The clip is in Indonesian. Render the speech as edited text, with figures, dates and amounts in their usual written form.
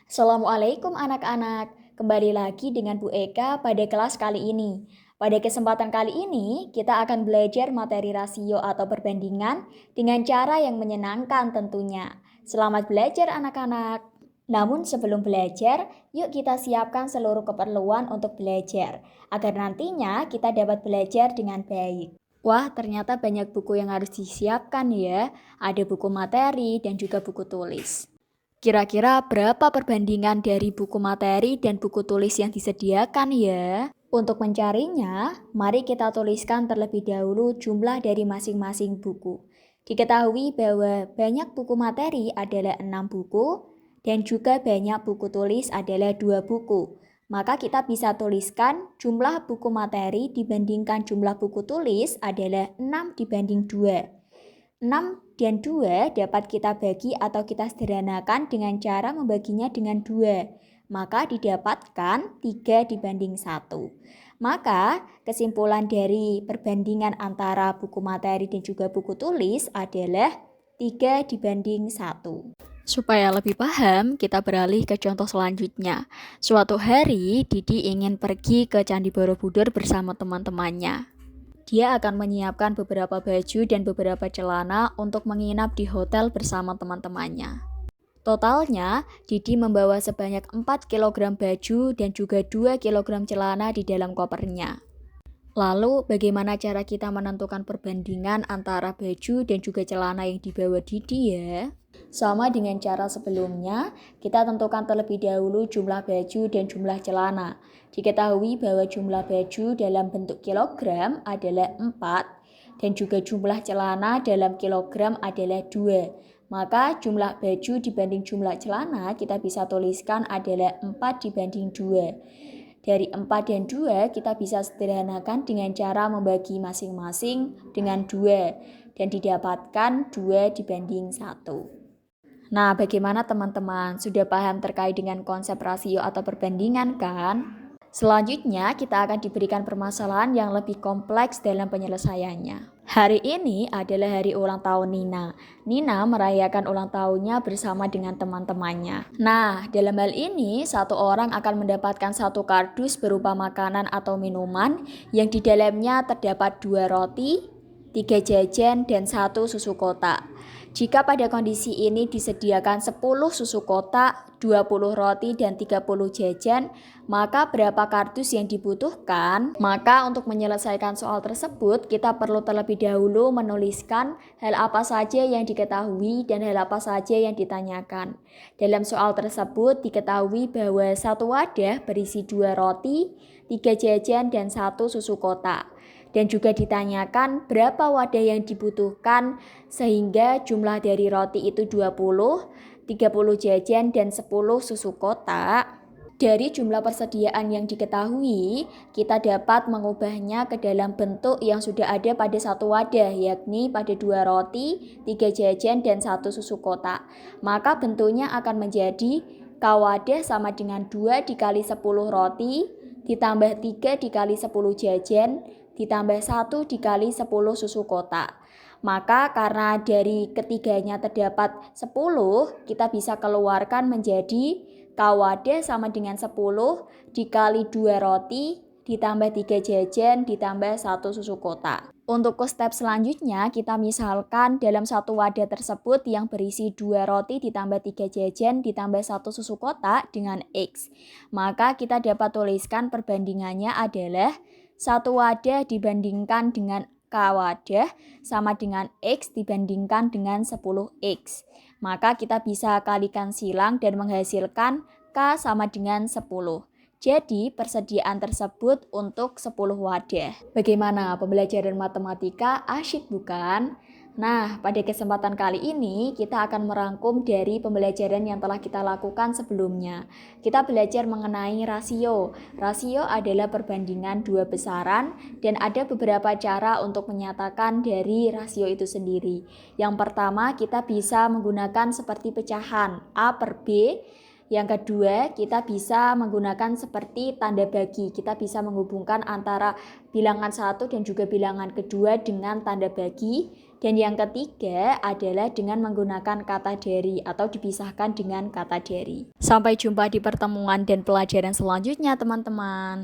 Assalamualaikum anak-anak, kembali lagi dengan Bu Eka pada kelas kali ini. Pada kesempatan kali ini, kita akan belajar materi rasio atau perbandingan dengan cara yang menyenangkan tentunya. Selamat belajar anak-anak. Namun sebelum belajar, yuk kita siapkan seluruh keperluan untuk belajar, agar nantinya kita dapat belajar dengan baik. Wah, ternyata banyak buku yang harus disiapkan ya. Ada buku materi dan juga buku tulis. Kira-kira berapa perbandingan dari buku materi dan buku tulis yang disediakan ya? Untuk mencarinya, mari kita tuliskan terlebih dahulu jumlah dari masing-masing buku. Diketahui bahwa banyak buku materi adalah 6 buku dan juga banyak buku tulis adalah 2 buku. Maka kita bisa tuliskan jumlah buku materi dibandingkan jumlah buku tulis adalah 6 dibanding 2. 6 dan 2 dapat kita bagi atau kita sederhanakan dengan cara membaginya dengan 2. Maka didapatkan 3 dibanding 1. Maka kesimpulan dari perbandingan antara buku materi dan juga buku tulis adalah 3 dibanding 1. Supaya lebih paham, kita beralih ke contoh selanjutnya. Suatu hari, Didi ingin pergi ke Candi Borobudur bersama teman-temannya. Dia akan menyiapkan beberapa baju dan beberapa celana untuk menginap di hotel bersama teman-temannya. Totalnya, Didi membawa sebanyak 4 kg baju dan juga 2 kg celana di dalam kopernya. Lalu, bagaimana cara kita menentukan perbandingan antara baju dan juga celana yang dibawa Didi ya? Sama dengan cara sebelumnya, kita tentukan terlebih dahulu jumlah baju dan jumlah celana. Diketahui bahwa jumlah baju dalam bentuk kilogram adalah 4 dan juga jumlah celana dalam kilogram adalah 2. Maka jumlah baju dibanding jumlah celana kita bisa tuliskan adalah 4 dibanding 2. Dari 4 dan 2 kita bisa sederhanakan dengan cara membagi masing-masing dengan 2 dan didapatkan 2 dibanding 1. Nah, bagaimana teman-teman? Sudah paham terkait dengan konsep rasio atau perbandingan kan? Selanjutnya, kita akan diberikan permasalahan yang lebih kompleks dalam penyelesaiannya. Hari ini adalah hari ulang tahun Nina. Nina merayakan ulang tahunnya bersama dengan teman-temannya. Nah, dalam hal ini, satu orang akan mendapatkan satu kardus berupa makanan atau minuman yang di dalamnya terdapat 2 roti, 3 jajan, dan 1 susu kotak. Jika pada kondisi ini disediakan 10 susu kotak, 20 roti, dan 30 jajan, maka berapa kardus yang dibutuhkan? Maka untuk menyelesaikan soal tersebut, kita perlu terlebih dahulu menuliskan hal apa saja yang diketahui dan hal apa saja yang ditanyakan. Dalam soal tersebut diketahui bahwa satu wadah berisi 2 roti, 3 jajan, dan 1 susu kotak. Dan juga ditanyakan berapa wadah yang dibutuhkan sehingga jumlah dari roti itu 20, 30 jajan, dan 10 susu kotak. Dari jumlah persediaan yang diketahui, kita dapat mengubahnya ke dalam bentuk yang sudah ada pada satu wadah, yakni pada 2 roti, 3 jajan, dan 1 susu kotak. Maka bentuknya akan menjadi K wadah sama dengan 2 dikali 10 roti, ditambah 3 dikali 10 jajan, ditambah 1 dikali 10 susu kotak. Maka karena dari ketiganya terdapat 10, kita bisa keluarkan menjadi K wadah sama dengan 10 dikali 2 roti, ditambah 3 jajan, ditambah 1 susu kotak. Untuk ke step selanjutnya, kita misalkan dalam satu wadah tersebut yang berisi 2 roti ditambah 3 jajan ditambah 1 susu kotak dengan X. Maka kita dapat tuliskan perbandingannya adalah satu wadah dibandingkan dengan K wadah sama dengan X dibandingkan dengan 10X. Maka kita bisa kalikan silang dan menghasilkan K sama dengan 10. Jadi persediaan tersebut untuk 10 wadah. Bagaimana pembelajaran matematika? Asyik bukan? Nah, pada kesempatan kali ini kita akan merangkum dari pembelajaran yang telah kita lakukan sebelumnya. Kita belajar mengenai rasio. Rasio adalah perbandingan dua besaran dan ada beberapa cara untuk menyatakan dari rasio itu sendiri. Yang pertama, kita bisa menggunakan seperti pecahan A per B Yang kedua, kita bisa menggunakan seperti tanda bagi. Kita bisa menghubungkan antara bilangan satu dan juga bilangan kedua dengan tanda bagi. Dan yang ketiga adalah dengan menggunakan kata dari atau dipisahkan dengan kata dari. Sampai jumpa di pertemuan dan pelajaran selanjutnya, teman-teman.